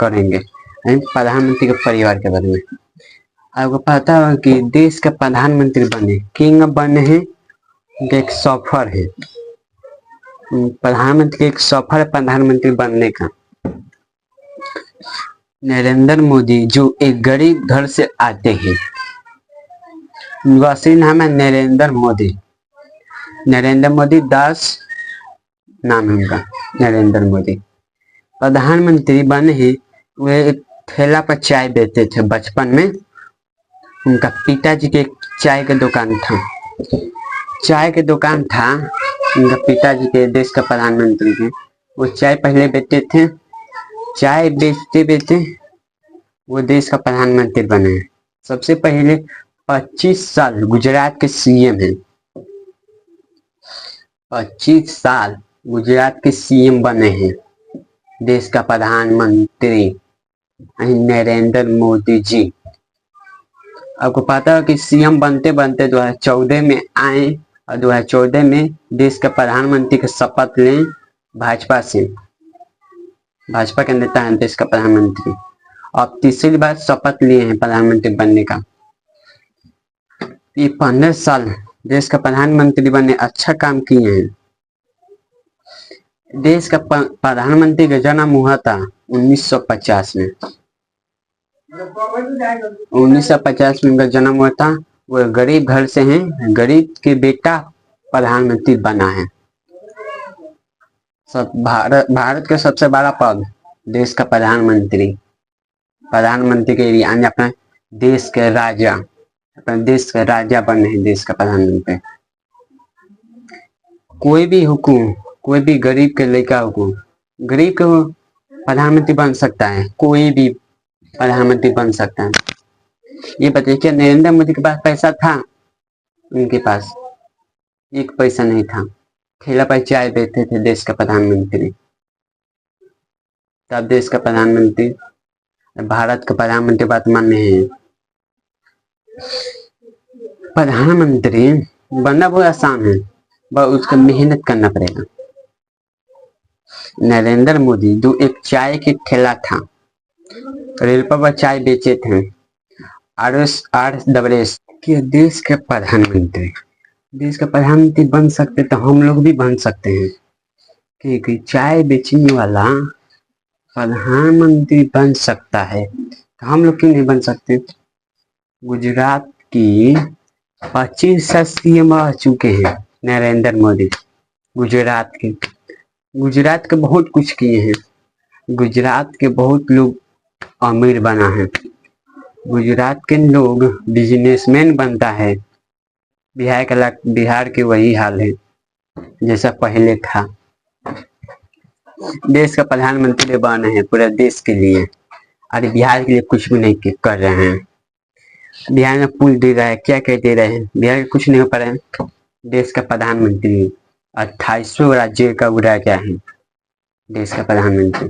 करेंगे, प्रधानमंत्री के परिवार के बारे में। आपको पता होगा कि देश का प्रधानमंत्री बने, किंग बने हैं, एक सफर है प्रधानमंत्री, एक सफर प्रधानमंत्री बनने का। नरेंद्र मोदी जो एक गरीब घर से आते हैं, उनका असली नाम है नरेंद्र मोदी दास नाम है उनका, नरेंद्र मोदी। प्रधानमंत्री बने हैं, वे एक ठेला पर चाय बेचते थे बचपन में। उनका पिताजी के चाय का दुकान था उनका पिताजी के, देश का प्रधानमंत्री के। वो चाय पहले बेचते थे, चाय बेचते बेचते वो देश का प्रधानमंत्री बने। सबसे पहले 25 साल गुजरात के सीएम हैं, 25 साल गुजरात के सीएम बने हैं देश का प्रधानमंत्री नरेंद्र मोदी जी। आपको पता है कि सीएम बनते बनते 2014 में आए और 2014 में देश के प्रधानमंत्री का शपथ लें भाजपा से। भाजपा के नेता हैं देश का प्रधानमंत्री, अब तीसरी बार शपथ लिए हैं प्रधानमंत्री बनने का। ये 15 साल देश का प्रधानमंत्री बने, अच्छा काम किए हैं। देश का प्रधानमंत्री का जन्म हुआ था 1950 में। 1950 में उनका जन्म हुआ था। वो गरीब घर से हैं, गरीब के बेटा प्रधानमंत्री बना है। भारत का सबसे बड़ा पद देश का प्रधानमंत्री के लिए अपने देश के राजा बने हैं देश का प्रधानमंत्री। कोई भी गरीब के लड़का हुकुम, गरीब के प्रधानमंत्री बन सकता है, कोई भी प्रधानमंत्री बन सकता है। ये बताइए क्या नरेंद्र मोदी के पास पैसा था? उनके पास एक पैसा नहीं था, ठेला पर चाय बेचते थे देश का प्रधानमंत्री। तब देश का प्रधानमंत्री, भारत का प्रधानमंत्री वर्तमान में है। प्रधानमंत्री बनना बहुत आसान है, बस उसका मेहनत करना पड़ेगा। नरेंद्र मोदी जो एक चाय की ठेला था, रेल पर चाय बेचे थे, RS के देश के प्रधानमंत्री बन सकते तो हम लोग भी बन सकते हैं, क्योंकि चाय बेचने वाला प्रधानमंत्री बन सकता है तो हम लोग क्यों नहीं बन सकते? गुजरात की 25 सीएम रह चुके हैं नरेंद्र मोदी। गुजरात के बहुत कुछ किए हैं, गुजरात के बहुत लोग अमीर बना है, गुजरात के लोग बिजनेसमैन बनता है। बिहार के वही हाल है जैसा पहले था। देश का प्रधानमंत्री बने हैं पूरे देश के लिए, अरे बिहार के लिए कुछ भी नहीं कर रहे हैं। बिहार में पुल दे रहा है, क्या दे रहे हैं? बिहार में कुछ नहीं हो पा रहा है। देश का प्रधानमंत्री 28वें राज्य का राजा है देश का प्रधानमंत्री।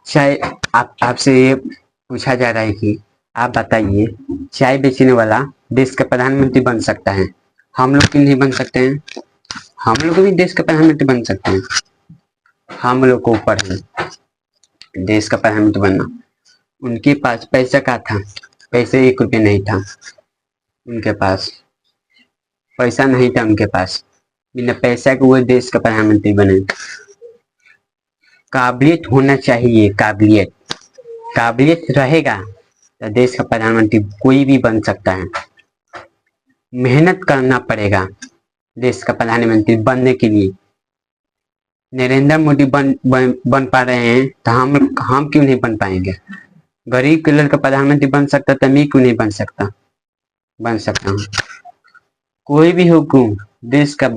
चाहे आपसे ये पूछा जा रहा है कि आप बताइए, चाय बेचने वाला देश का प्रधानमंत्री बन सकता है, हम लोग क्यों नहीं बन सकते हैं? हम लोग भी देश का प्रधानमंत्री बन सकते हैं। हम लोग को ऊपर है देश का प्रधानमंत्री बनना। उनके पास पैसा का था, पैसे 1 रुपये नहीं था उनके पास, पैसा नहीं था उनके पास, बिना पैसा के वो देश का प्रधानमंत्री बने। काबिलियत होना चाहिए, काबिलियत रहेगा तो देश का प्रधानमंत्री कोई भी बन सकता है। मेहनत करना पड़ेगा देश का प्रधानमंत्री बनने के लिए। नरेंद्र मोदी बन पा रहे हैं तो हम क्यों नहीं बन पाएंगे? गरीब के लड़का प्रधानमंत्री बन सकता तो मैं क्यों नहीं बन सकता हूँ। कोई भी हुकुम, देश का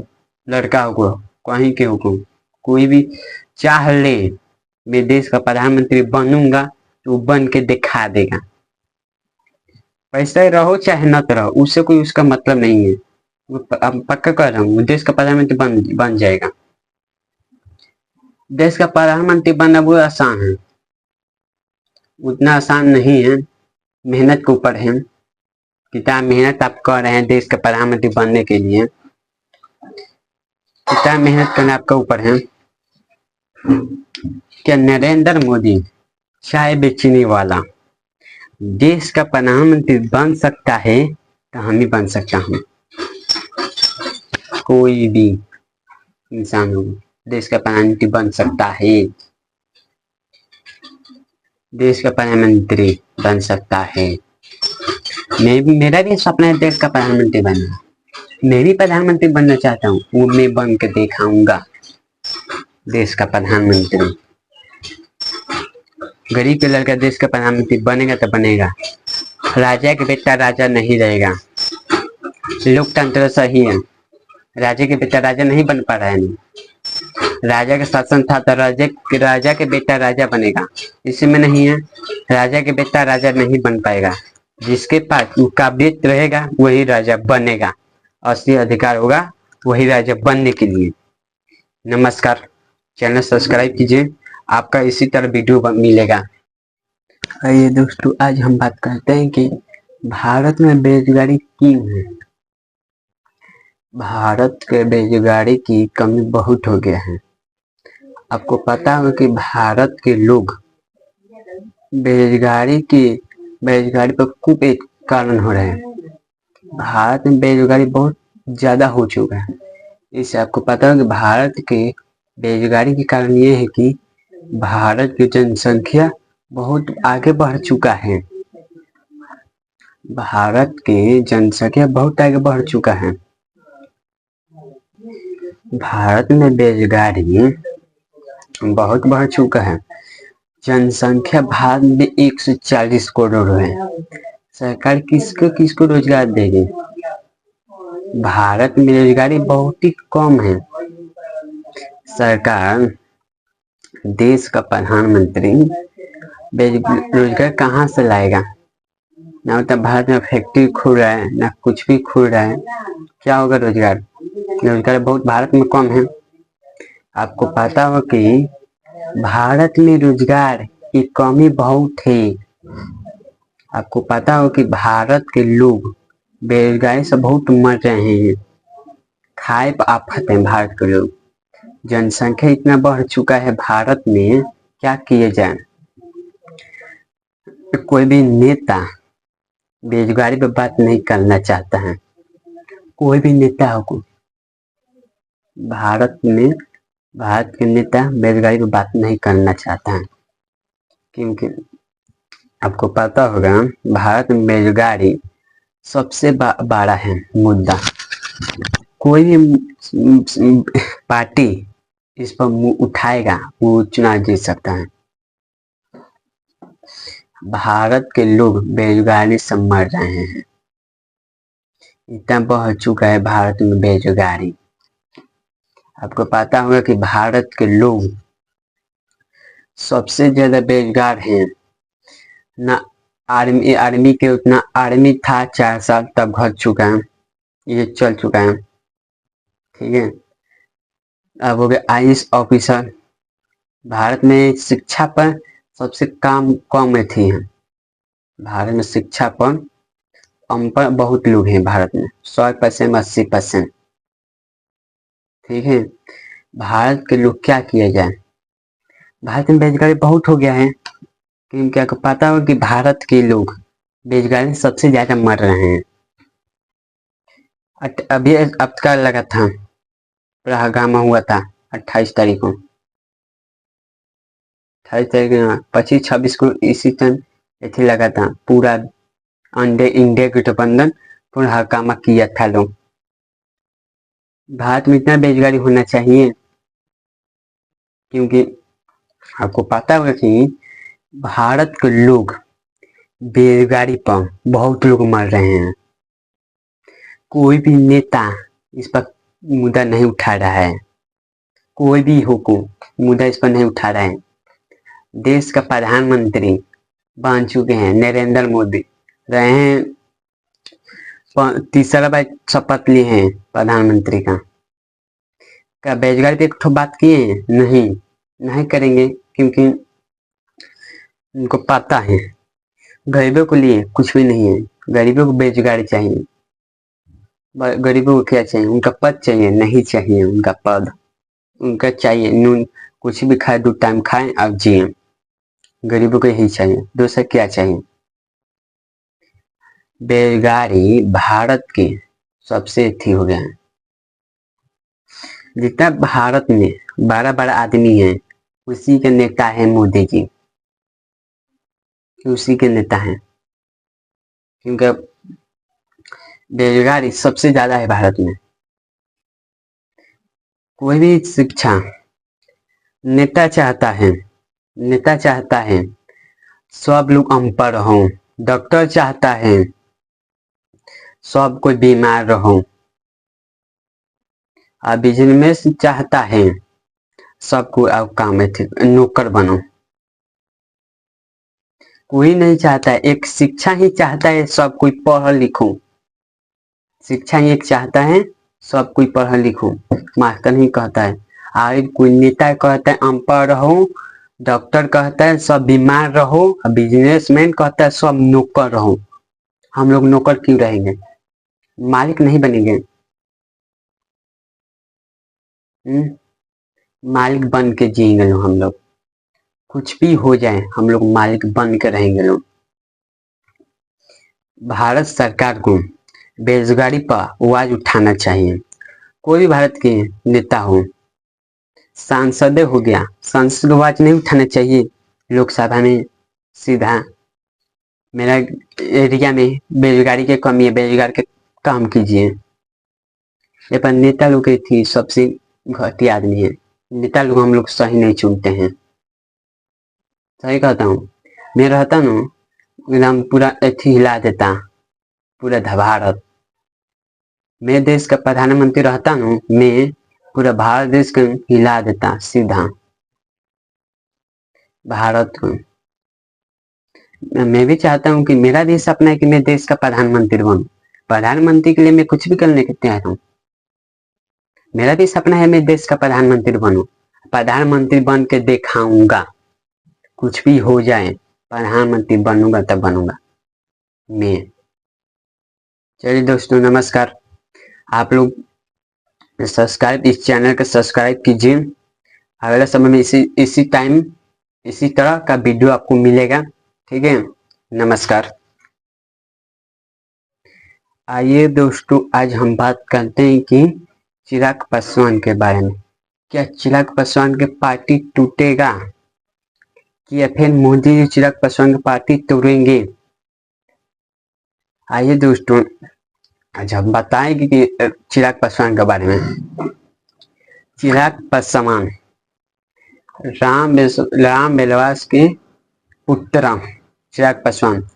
लड़का होगा, कहीं के हुकुम, कोई भी चाह ले मैं देश का प्रधानमंत्री बनूंगा तो बन के दिखा देगा। पैसा रहो चाहे न रहो, उससे कोई उसका मतलब नहीं है। पक्का कर रहा हूँ, देश का प्रधानमंत्री बन जाएगा। देश का प्रधानमंत्री बनना वो आसान है, उतना आसान नहीं है, मेहनत के ऊपर है। कितना मेहनत आप कर रहे हैं देश का प्रधानमंत्री बनने के लिए, कितना मेहनत करना आपके ऊपर है। क्या नरेंद्र मोदी चाय बेचने वाला देश का प्रधानमंत्री बन सकता है तो हम भी बन सकता हूँ। कोई भी इंसान हो देश का प्रधानमंत्री बन सकता है। देश का प्रधानमंत्री बन सकता है। मेरा भी सपना है देश का प्रधानमंत्री बनना। मैं भी प्रधानमंत्री बनना चाहता हूँ, वो मैं बन के दिखाऊंगा देश का प्रधानमंत्री। गरीब के लड़का देश का प्रधानमंत्री बनेगा तो बनेगा। राजा के बेटा राजा नहीं रहेगा। लोकतंत्र सही है, राजा के बेटा राजा नहीं बन पा रहा है। राजा का शासन था तो राजा के बेटा राजा बनेगा, इसमें नहीं है। राजा के बेटा राजा नहीं बन पाएगा। जिसके पास काबिलियत रहेगा वही राजा बनेगा, असली अधिकार होगा वही राजा बनने के लिए। नमस्कार, चैनल सब्सक्राइब कीजिए, आपका इसी तरह वीडियो मिलेगा। आइए दोस्तों, आज हम बात करते हैं कि भारत में बेरोजगारी क्यों है। भारत के बेरोजगारी की कमी बहुत हो गया है। आपको पता होगा कि भारत के लोग बेरोजगारी पर खूब एक कारण हो रहे हैं। भारत में बेरोजगारी बहुत ज्यादा हो चुका है। इससे आपको पता होगा कि भारत के बेरोजगारी के कारण ये है कि भारत की जनसंख्या बहुत आगे बढ़ चुका है। भारत की जनसंख्या बहुत आगे बढ़ चुका है। भारत में बेरोजगारी बहुत बढ़ चुका है। जनसंख्या भारत में 140 करोड़ है। सरकार किसको रोजगार देगी। भारत में बेरोजगारी बहुत ही कम है। सरकार, देश का प्रधानमंत्री रोजगार कहाँ से लाएगा। ना तो भारत में फैक्ट्री खुल रहा है, ना कुछ भी खुल रहा है। क्या होगा रोजगार बहुत भारत में कम है। आपको पता हो कि भारत में रोजगार की कमी बहुत है। आपको पता हो कि भारत के लोग बेरोजगारी से बहुत मर रहे हैं। खाए पर आफत है भारत के लोग। जनसंख्या इतना बढ़ चुका है भारत में, क्या किए जाए। कोई भी नेता बेरोजगारी पर बात नहीं करना चाहता है। कोई भी नेता हो भारत के नेता बेरोजगारी पर बात नहीं करना चाहता है, क्योंकि आपको पता होगा भारत में बेरोजगारी सबसे बड़ा है मुद्दा। कोई भी पार्टी इस पर मुंह उठाएगा वो चुनाव जीत सकता है। भारत के लोग बेरोजगारी से मर रहे हैं। इतना बढ़ चुका है भारत में बेरोजगारी। आपको पता होगा कि भारत के लोग सबसे ज्यादा बेरोजगार हैं। ना आर्मी के उतना आर्मी था 4 साल, तब घट चुका है, ये चल चुका है। ठीक है, अब हो गया IAS ऑफिसर। भारत में शिक्षा पर सबसे कम थी है। भारत में शिक्षा पर अनपढ़ बहुत लोग हैं भारत में, 100% 80%। ठीक है, भारत के लोग क्या किया जाए। भारत में बेरोजगारी बहुत हो गया है, क्योंकि आपको पता हो कि भारत के लोग बेरोजगारी सबसे ज्यादा मर रहे हैं। अभी अब का लगा था, पहलगाम हुआ था 28 तारीख को, 25-26 को इसी टाइम ऐसे लगा था। पूरा इंडिया गठबंधन पूरा हकामा किया था लोग। भारत में इतना बेरोजगारी होना चाहिए, क्योंकि आपको पता होगा कि भारत के लोग बेरोजगारी पर बहुत लोग मर रहे हैं। कोई भी नेता इस पर मुद्दा नहीं उठा रहा है। कोई भी हुकूम मुद्दा इस पर नहीं उठा रहा है। देश का प्रधानमंत्री बन चुके हैं नरेंद्र मोदी, रहे हैं 3रा बार शपथ लिए हैं प्रधानमंत्री का। क्या बेरोजगारी पे एक ठो बात किए हैं? नहीं करेंगे, क्योंकि उनको पता है गरीबों के लिए कुछ भी नहीं है। गरीबों को बेरोजगारी चाहिए। गरीबों को क्या चाहिए? उनका पद चाहिए? नहीं चाहिए उनका पद, उनका चाहिए नून। कुछ भी खाए, 2 टाइम खाएं और जिए। गरीबों को यही चाहिए, दूसरा क्या चाहिए। बेरोजगारी भारत के सबसे थी हो गया है। जितना भारत में बड़ा बड़ा आदमी है उसी के नेता है मोदी जी, उसी के नेता हैं, क्योंकि बेरोजगारी सबसे ज्यादा है भारत में। कोई भी शिक्षा नेता चाहता है, नेता चाहता है सब लोग अनपढ़ हों, डॉक्टर चाहता है सब कोई बीमार रहो, और बिजनेस चाहता है सबको अब काम में नौकर बनो। कोई नहीं चाहता है, एक शिक्षा ही चाहता है सब कोई पढ़ लिखो, शिक्षा ही एक चाहता है सब कोई पढ़ लिखो। मास्टर नहीं कहता है, और कोई नेता कहता है अनपढ़ रहो, डॉक्टर कहता है सब बीमार रहो, बिजनेसमैन कहता है सब नौकर रहो। हम लोग नौकर क्यों रहेंगे, मालिक नहीं बनेंगे। मालिक बन के जिएंगे लोग, हम लोग कुछ भी हो जाए हम लोग मालिक बन के रहेंगे लोग। भारत सरकार को बेरोजगारी पर आवाज उठाना चाहिए। कोई भी भारत के नेता हो, सांसद हो गया, सांसद आवाज नहीं उठाना चाहिए लोकसभा में सीधा मेरा एरिया में बेरोजगारी की कमी है, बेरोजगार के काम कीजिए। ये पर नेता लोग की थी सबसे घटिया आदमी है, नेता लोग हम लोग सही नहीं चुनते हैं। सही कहता हूँ, मैं रहता ना एकदम पूरा अथी हिला देता पूरा भारत। मैं देश का प्रधानमंत्री रहता ना, मैं पूरा भारत देश को हिला देता सीधा भारत को। मैं भी चाहता हूँ कि मेरा देश अपना है कि मैं देश का प्रधानमंत्री बनूं। प्रधानमंत्री के लिए मैं कुछ भी करने के तैयार हूँ। मेरा देश अपना है, मैं देश का प्रधानमंत्री बनूं, प्रधानमंत्री बन के दिखाऊंगा। कुछ भी हो जाए प्रधानमंत्री बनूंगा तब बनूंगा मैं। चलिए दोस्तों नमस्कार, आप लोग सब्सक्राइब, इस चैनल को सब्सक्राइब कीजिए। अगले समय में इसी टाइम इसी तरह का वीडियो आपको मिलेगा। ठीक है, नमस्कार। आइए दोस्तों, आज हम बात करते हैं कि चिराग पासवान के बारे में। क्या चिराग पासवान की पार्टी टूटेगा कि या फिर मोदी जी चिराग पासवान की पार्टी तोड़ेंगे? आइए दोस्तों, आज हम बताएंगे कि चिराग पासवान के बारे में। चिराग पासवान राम विलास के पुत्र चिराग पासवान,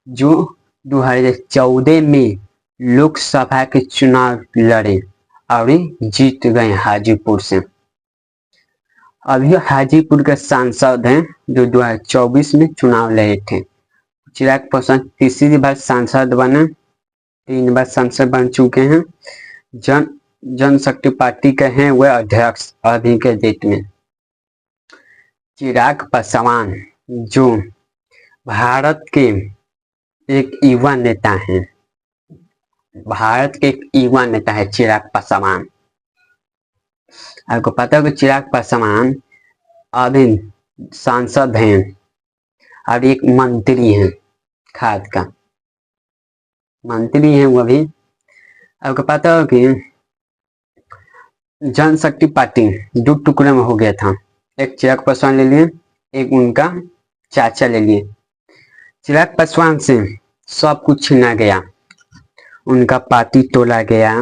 जो 2014 में लोकसभा के चुनाव लड़े और जीत गए हाजीपुर से। अभी हाजीपुर के सांसद हैं जो 2024 में चुनाव लड़े थे। चिराग पासवान तीसरी बार सांसद बने, 3 बार सांसद बन चुके हैं। जनशक्ति पार्टी के हैं वह अध्यक्ष अभी के डेट में। चिराग पासवान जो भारत के एक युवा नेता हैं, भारत के एक युवा नेता है चिराग पासवान। आपको पता होगा चिराग पासवान अभी सांसद हैं और एक मंत्री हैं, खाद का मंत्री हैं वो भी। आपको पता हो कि जनशक्ति पार्टी 2 टुकड़े में हो गया था, एक चिराग पासवान ले लिए, एक उनका चाचा ले लिए। चिराग पासवान से सब कुछ छीना गया, उनका पार्टी तोड़ा गया,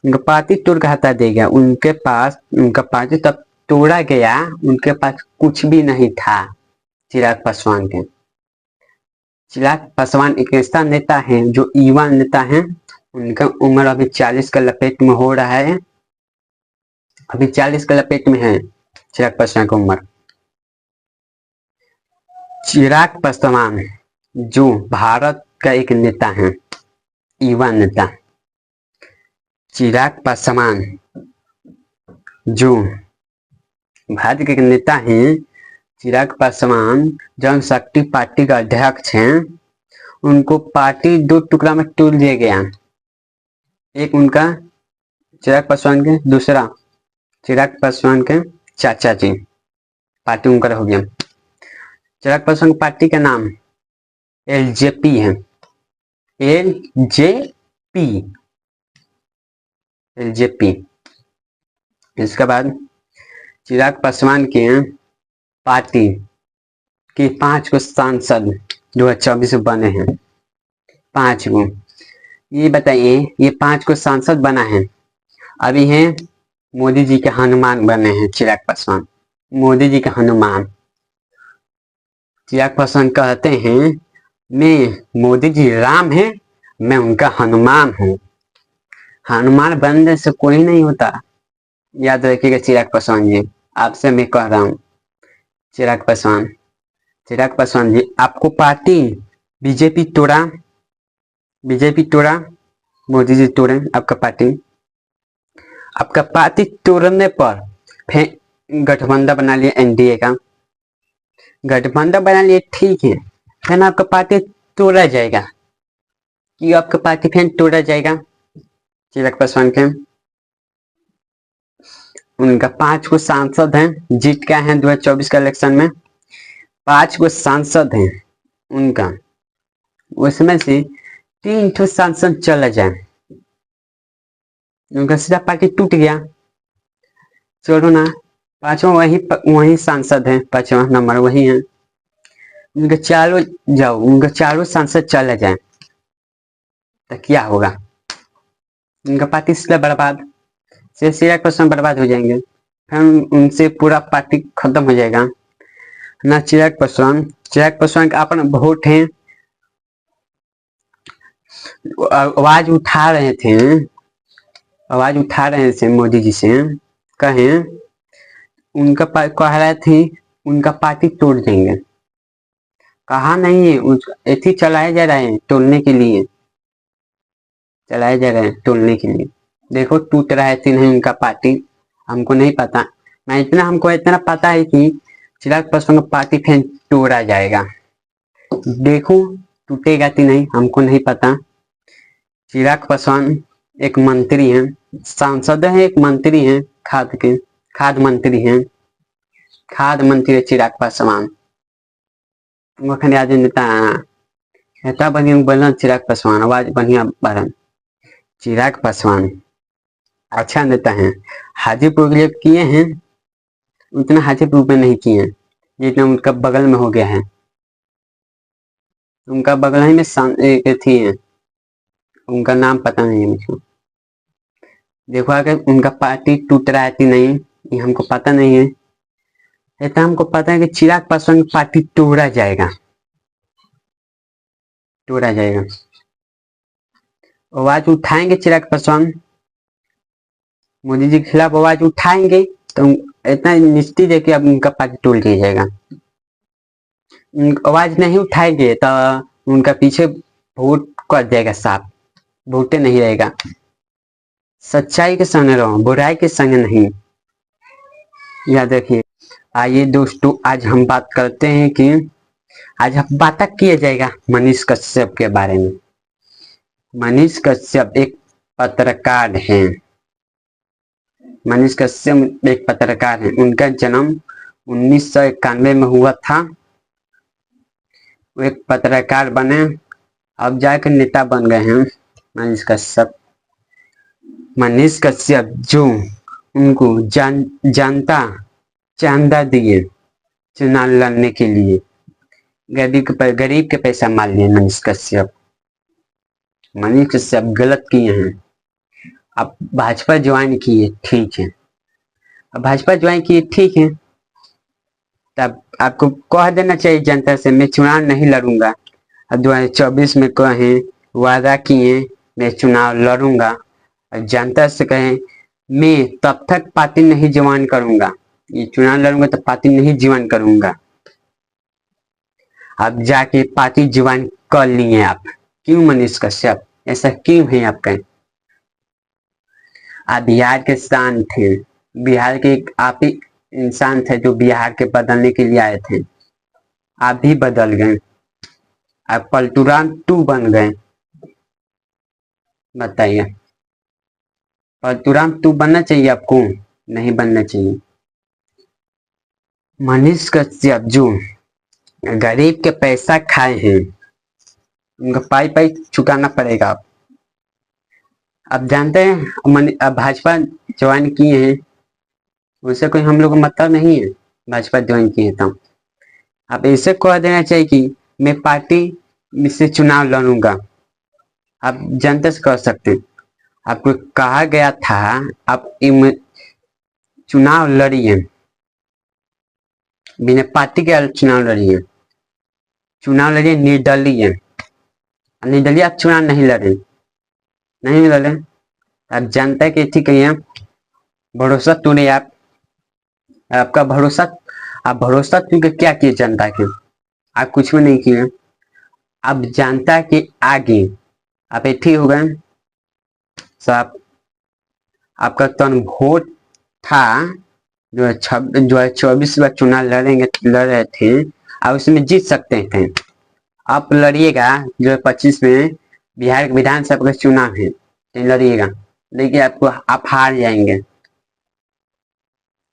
उनका पार्टी तोड़ के हटा दिया गया। उनके पास उनका पार्टी तब तोड़ा गया, उनके पास कुछ भी नहीं था चिराग पासवान के। चिराग पासवान एक ऐसा नेता है जो युवा नेता है, उनका उम्र अभी 40 के लपेट में हो रहा है, अभी 40 के लपेट में है चिराग पासवान की उम्र। चिराग पासवान जो भारत का एक नेता है, युवा नेता। चिराग पासवान जो भारत के एक नेता हैं, चिराग पासवान जनशक्ति पार्टी का अध्यक्ष हैं। उनको पार्टी 2 टुकड़ा में तोड़ दिया गया, एक उनका चिराग पासवान के, दूसरा चिराग पासवान के चाचा जी, पार्टी उनका हो गया। चिराग पासवान पार्टी का नाम एलजेपी है। LJP, LJP. इसके बाद चिराग पासवान के पार्टी के 5 को सांसद 2024 में बने हैं। 5 को, ये बताइए, ये 5 को सांसद बना है। अभी हैं मोदी जी के हनुमान बने हैं चिराग पासवान, मोदी जी के हनुमान। चिराग पासवान कहते हैं मैं, मोदी जी राम है, मैं उनका हनुमान हूँ। हनुमान बनने से कोई नहीं होता, याद रखिएगा चिराग पासवान जी, आपसे मैं कह रहा हूँ। चिराग पासवान, चिराग पासवान जी, आपको पार्टी बीजेपी तोड़ा, बीजेपी तोड़ा, मोदी जी तोड़े आपका पार्टी। आपका पार्टी तोड़ने पर फिर गठबंधन बना लिया एनडीए का, गठबंधन बना लिए, ठीक है, फिर आपका पार्टी तोड़ा जाएगा। कि आपका पार्टी फिर तोड़ा जाएगा चिराग पासवान के। उनका 5 को सांसद हैं, जीत का है 2024 का इलेक्शन में 5 को सांसद हैं उनका, उसमें से 3 ठो सांसद चला जाए, उनका सीधा पार्टी टूट गया। चलो ना, 5वां वही सांसद है, 5वां नंबर वही है। उनके चारों जाओ, उनके चारों सांसद चले जाए तो क्या होगा? उनका पार्टी सीधा बर्बाद, से चिराग पासवान बर्बाद हो जाएंगे, फिर उनसे पूरा पार्टी खत्म हो जाएगा ना। चिराग पासवान का अपना वोट है, आवाज उठा रहे थे, आवाज उठा रहे थे मोदी जी से, कहें उनका कह रहे थे उनका पार्टी तोड़ देंगे। कहा नहीं है, ऐसे चलाए जा रहे हैं तोड़ने के लिए, चलाए जा रहे हैं तोड़ने के लिए। देखो टूट रहा है कि नहीं उनका पार्टी, हमको नहीं पता। हमको इतना पता है कि चिराग पासवान का पार्टी फिर तोड़ा जाएगा। देखो टूटेगा कि नहीं हमको नहीं पता। चिराग पासवान एक मंत्री हैं, सांसद है, एक मंत्री हैं, खाद्य मंत्री हैं, खाद्य मंत्री है चिराग पासवान। नेता बढ़िया बोलन चिराग पासवान, आवाज बढ़िया बढ़न। चिराग पासवान अच्छा नेता है, हाजीपुर के लिए किए हैं, उतना हाजीपुर में नहीं किए जितना उनका बगल में हो गया है। उनका बगल ही में एक थी है, उनका नाम पता नहीं है मुझको। देखो अगर उनका पार्टी टूट रहा है कि नहीं ये हमको पता नहीं है, ऐसा हमको पता है कि चिराग पासवान की पार्टी तोड़ा जाएगा, तोड़ा जाएगा। आवाज उठाएंगे चिराग पासवान, मोदी जी के खिलाफ आवाज उठाएंगे तो इतना निश्चित है कि अब उनका पार्टी तोड़ दिया जाएगा। आवाज नहीं उठाएंगे तो उनका पीछे वोट कर जाएगा साफ, वोटे नहीं रहेगा। सच्चाई के संग रहो, बुराई के संग नहीं, याद रखिए। आइए दोस्तों, आज हम बात करते हैं कि आज हम बात किया जाएगा मनीष कश्यप के बारे में। मनीष कश्यप एक पत्रकार हैं, मनीष कश्यप एक पत्रकार हैं। उनका जन्म 1991 में हुआ था। वो एक पत्रकार बने, अब जाकर नेता बन गए हैं मनीष कश्यप। मनीष कश्यप जो उनको जनता चंदा दिए चुनाव लड़ने के लिए, गरीब के पैसा मार लिए मनीष कश्यप। मनीष कश्यप गलत किए हैं। अब भाजपा ज्वाइन किए, ठीक है, अब भाजपा ज्वाइन किए, ठीक है, तब आपको कह देना चाहिए जनता से मैं चुनाव नहीं लड़ूंगा। 2024 में कहें, वादा किए मैं चुनाव लड़ूंगा, जनता से कहें मैं तब तक पार्टी नहीं ज्वाइन करूंगा, ये चुनाव लड़ूंगा तो पार्टी नहीं ज्वाइन करूंगा। अब जाके पार्टी ज्वाइन कर लिए आप, क्यों मनीष कश्यप, ऐसा क्यों है आपका? आप बिहार के शान थे, बिहार के एक आप ही इंसान थे जो बिहार के बदलने के लिए आए थे, आप भी बदल गए, आप पलटूराम 2 बन गए। बताइए, पलटूराम 2 बनना चाहिए आपको? नहीं बनना चाहिए। मनीष कश्यप जो गरीब के पैसा खाए हैं, उनका पाई पाई चुकाना पड़ेगा। अब जानते हैं अब भाजपा ज्वाइन किए हैं, उससे कोई हम लोग को मतलब नहीं है। भाजपा ज्वाइन किए तो आप ऐसे कह देना चाहिए कि मैं पार्टी से चुनाव लड़ूंगा। आप जनता से कह सकते हैं, आपको कहा गया था आप चुनाव लड़िए, बिना पार्टी के चुनाव लड़िए, चुनाव लड़िए निर्दलीय। निर्दलीय आप चुनाव नहीं लड़े, नहीं लड़े, आप जनता के ठीक है भरोसा तोड़े। आप आपका भरोसा, आप भरोसा क्योंकि क्या किए जनता के, आप कुछ भी नहीं किए। अब जनता के आगे आप ठीक हो गए। तो आपका तो वोट था जो 24 बार चुनाव लड़ रहे थे, आप उसमें जीत सकते थे। आप लड़िएगा जो 25 में बिहार विधानसभा का चुनाव है, तो लड़िएगा, देखिए आपको आप हार जाएंगे,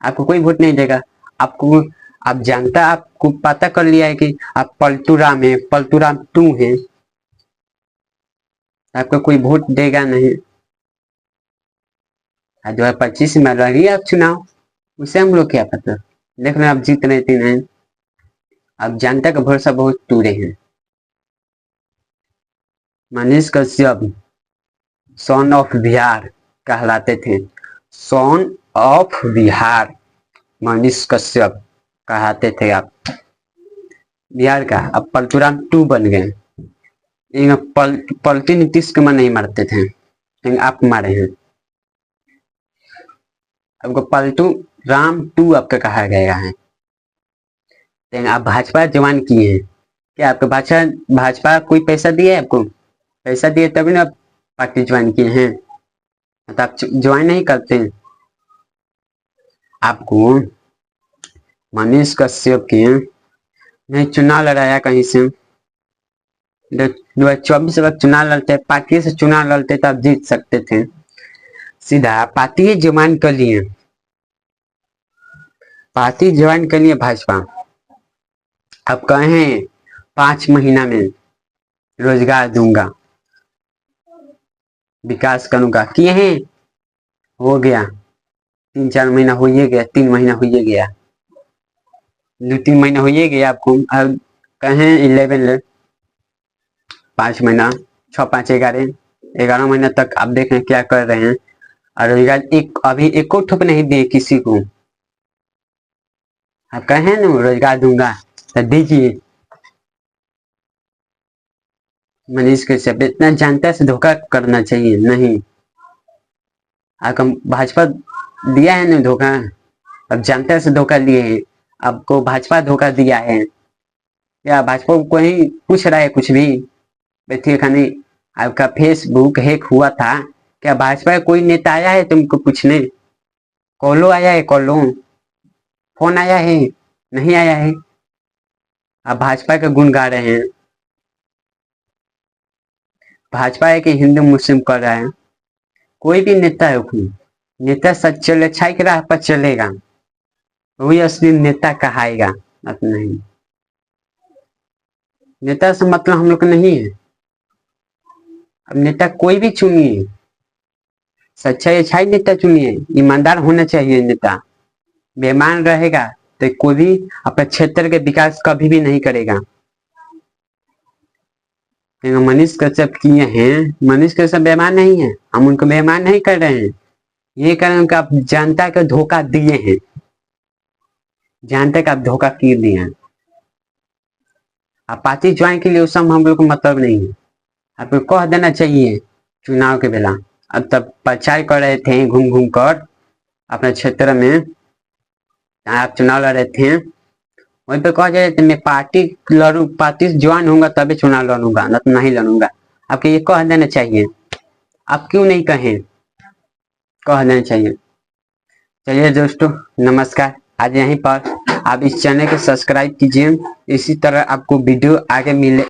आपको कोई वोट नहीं देगा। आपको आप जानता, आपको पता कर लिया है कि आप पलटू राम है, पलटू राम 2 है, आपको कोई वोट देगा नहीं। 2025 में लड़िए आप चुनाव, उसे हम लोग क्या पता। देख रहे आप जीत रहे थे नहीं, आप जनता का भरोसा बहुत टूटे हैं। मनीष कश्यप सन ऑफ बिहार कहलाते थे, सन ऑफ बिहार मनीष कश्यप कहते थे आप बिहार का। अब पलटूराम 2 बन गए। पलटी नीतीश कुमार नहीं मारते थे, लेकिन आप मारे हैं। आपको पलटू राम 2 आपका कहा गया है, लेकिन आप भाजपा ज्वाइन किए हैं। क्या आपको भाजपा कोई पैसा दिया है? आपको पैसा दिए तभी ना आप पार्टी ज्वाइन किए हैं, तो आप ज्वाइन नहीं करते। आपको मनीष कश्यप के नहीं चुनाव लड़ाया कहीं से, 2024 वक्त चुनाव लड़ते, पार्टी से चुनाव लड़ते तो आप जीत सकते थे। सीधा पार्टी ज्वाइन कर लिए, पार्टी ज्वाइन कर लिए भाजपा। अब कहें 5 महीना में रोजगार दूंगा, विकास करूंगा, किए हैं, हो गया 3-4 महीना हो ही गया, 3 महीना हो ही गया, 2-3 महीना हो ही गया आपको। अब कहें 11 5 महीना 6-5-11 महीना तक आप देखें क्या कर रहे हैं। और रोजगार अभी एको ठोप नहीं दिए किसी को। आप कहें ना रोजगार दूंगा तो दीजिए। मनीष कश्यप इतना जनता से धोखा करना चाहिए नहीं। आपको भाजपा दिया है ना धोखा, अब जनता से धोखा लिए हैं, आपको भाजपा धोखा दिया है। या भाजपा को कोई पूछ रहा है कुछ भी? बैठिए खानी, आपका फेसबुक हैक हुआ था, क्या भाजपा का कोई नेता आया है तुमको पूछने? कॉलो आया है, कॉलो फोन आया है? नहीं आया है। आप भाजपा का गुण गा रहे हैं। भाजपा है कि हिंदू मुस्लिम कर रहा है, कोई भी नेता है, नेता सच चले, अच्छाई के राह पर चलेगा, वही असली नेता कहाएगा। अब नहीं, नेता से मतलब हम लोग को नहीं है। अब नेता कोई भी चुनिए, सच्चाई अच्छाई नेता चुनिए, ईमानदार होना चाहिए नेता। बेईमान रहेगा तो कोई भी अपने क्षेत्र के विकास कभी भी नहीं करेगा। मनीष कश्यप किए हैं, मनीष कश्यप बेईमान नहीं है, हम उनको बेईमान नहीं कर रहे हैं, ये कर रहे हैं कि आप जनता को धोखा दिए हैं, जनता का आप धोखा किए दिए हैं। आप पार्टी ज्वाइन के लिए उस समय हम लोग को मतलब नहीं है। आपको कह देना चाहिए चुनाव के बेला, अब तब प्रचार कर रहे थे घूम घूम कर अपने क्षेत्र में, आप चुनाव लड़ रहे थे, वहीं पे कह रहे थे मैं पार्टी लड़ू, पार्टी से ज्वाइन होऊंगा तभी चुनाव लड़ूंगा, न तो नहीं लड़ूंगा। आपको ये कह देना चाहिए, आप क्यों नहीं कहें? कह देना चाहिए। चलिए दोस्तों, नमस्कार। आज यहीं पर आप इस चैनल को सब्सक्राइब कीजिए, इसी तरह आपको वीडियो आगे मिले।